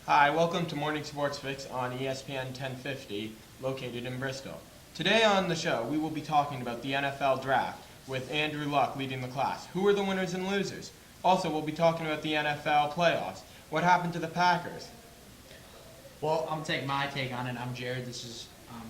Hi, welcome to Morning Sports Fix on ESPN 1050, located in Bristol. Today on the show, we will be talking about the NFL Draft with Andrew Luck leading the class. Who are the winners and losers? Also, we'll be talking about the NFL Playoffs. What happened to the Packers? Well, I'm going to take my take on it. I'm Jared. This is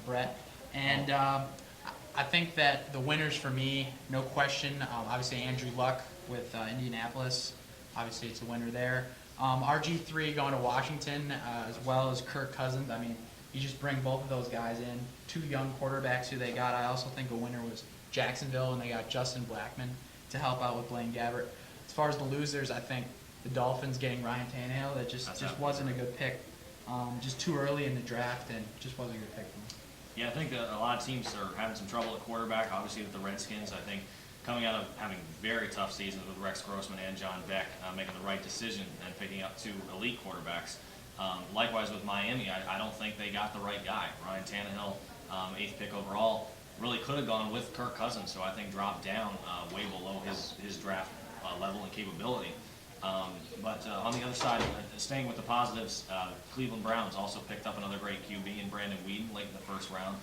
Brett. And I think that the winners for me, no question, obviously Andrew Luck with Indianapolis. Obviously, it's a winner there. RG3 going to Washington, as well as Kirk Cousins. I mean, you just bring both of those guys in. Two young quarterbacks who they got. I also think a winner was Jacksonville, and they got Justin Blackman to help out with Blaine Gabbert. As far as the losers, I think the Dolphins getting Ryan Tannehill, that just wasn't a good pick. Just too early in the draft, and just wasn't a good pick for them. Yeah, I think a lot of teams are having some trouble at quarterback. Obviously, with the Redskins, I think coming out of having very tough seasons with Rex Grossman and John Beck, making the right decision and picking up two elite quarterbacks. Likewise with Miami, I don't think they got the right guy. Ryan Tannehill, 8th pick overall, really could have gone with Kirk Cousins, so I think dropped down way below his draft level and capability. But on the other side, staying with the positives, Cleveland Browns also picked up another great QB in Brandon Weeden late in the first round,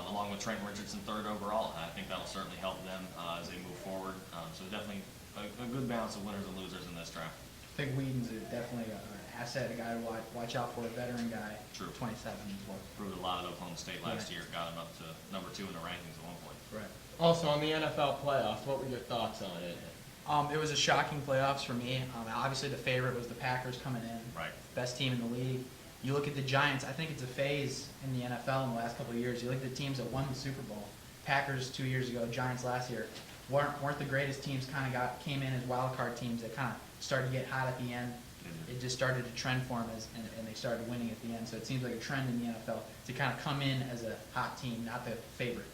along with Trent Richardson 3rd overall. I think that'll certainly help them as they move forward. So definitely a good balance of winners and losers in this draft. I think Weeden's definitely an asset, a guy to watch out for, a veteran guy. True. 27 as well. Proved a lot at Oklahoma State last year, got him up to number 2 in the rankings at one point. Right. Also, on the NFL Playoffs, what were your thoughts on it? It was a shocking playoffs for me. Obviously, the favorite was the Packers coming in. Right. Best team in the league. You look at the Giants, I think it's a phase in the NFL in the last couple of years. You look at the teams that won the Super Bowl. Packers 2 years ago, Giants last year. Weren't the greatest teams, came in as wild card teams that kind of started to get hot at the end. It just started to trend for them, and they started winning at the end. So it seems like a trend in the NFL to kind of come in as a hot team, not the favorite.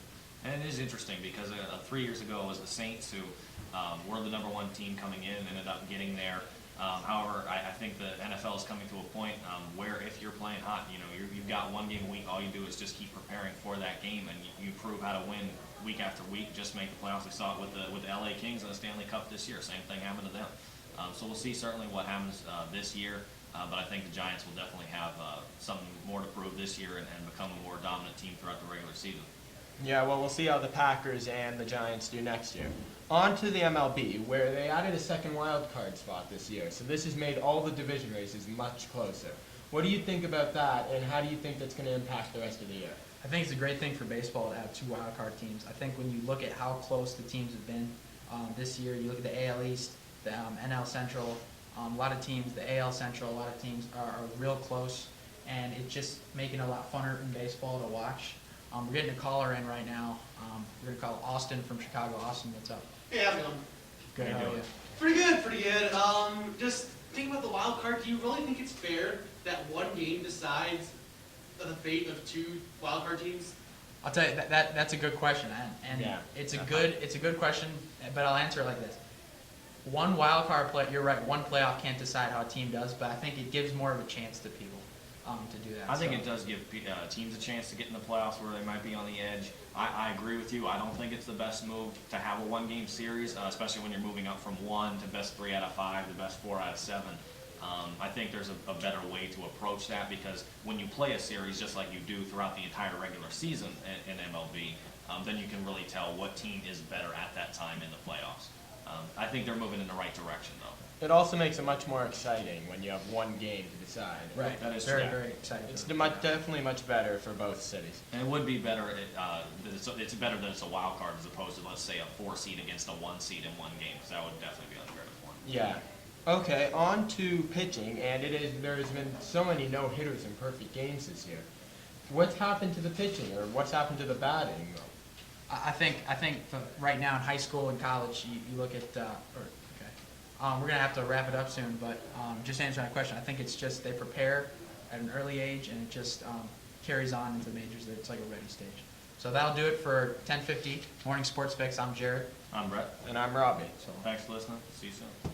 And it is interesting because 3 years ago it was the Saints who were the number 1 team coming in and ended up getting there. However, I think the NFL is coming to a point where if you're playing hot, you've got 1 game a week. All you do is just keep preparing for that game, and you prove how to win week after week. Just make the playoffs. We saw it with the LA Kings in the Stanley Cup this year. Same thing happened to them. So we'll see certainly what happens this year. But I think the Giants will definitely have something more to prove this year and become a more dominant team throughout the regular season. Yeah, well, we'll see how the Packers and the Giants do next year. On to the MLB, where they added a second wild card spot this year. So this has made all the division races much closer. What do you think about that, and how do you think that's going to impact the rest of the year? I think it's a great thing for baseball to have 2 wild card teams. I think when you look at how close the teams have been this year, you look at the AL East, the NL Central, a lot of teams, the AL Central, a lot of teams are real close, and it's just making it a lot funner in baseball to watch. We're getting a caller in right now. We're going to call Austin from Chicago. Austin, what's up? Hey, how's it going? Good, how are you? Pretty good. Just thinking about the wild card, do you really think it's fair that 1 game decides the fate of 2 wild card teams? I'll tell you, that's a good question, and Yeah. it's a good question, but I'll answer it like this. 1 wild card play, you're right, 1 playoff can't decide how a team does, but I think it gives more of a chance to people to do that. I think it does give teams a chance to get in the playoffs where they might be on the edge. I agree with you. I don't think it's the best move to have a 1-game series, especially when you're moving up from 1 to best 3 out of 5 to best 4 out of 7. I think there's a better way to approach that because when you play a series just like you do throughout the entire regular season in MLB, then you can really tell what team is better at that time in the playoffs. I think they're moving in the right direction, though. It also makes it much more exciting when you have 1 game to decide. Right, That is very, true. very exciting. It's definitely much better for both cities. And it would be better. It's better that it's a wild card as opposed to, let's say, a 4 seed against a 1 seed in 1 game, because that would definitely be unfair to 1. Yeah. Okay, on to pitching, and there's been so many no-hitters and perfect games this year. What's happened to the pitching, or what's happened to the batting? I think right now in high school and college, you look at we're gonna have to wrap it up soon, but just answering that question, I think it's just they prepare at an early age, and it just carries on into the majors. It's like a ready stage. So that'll do it for 10:50 Morning Sports Fix. I'm Jared. I'm Brett. And I'm Robbie. So Thanks for listening. See you soon.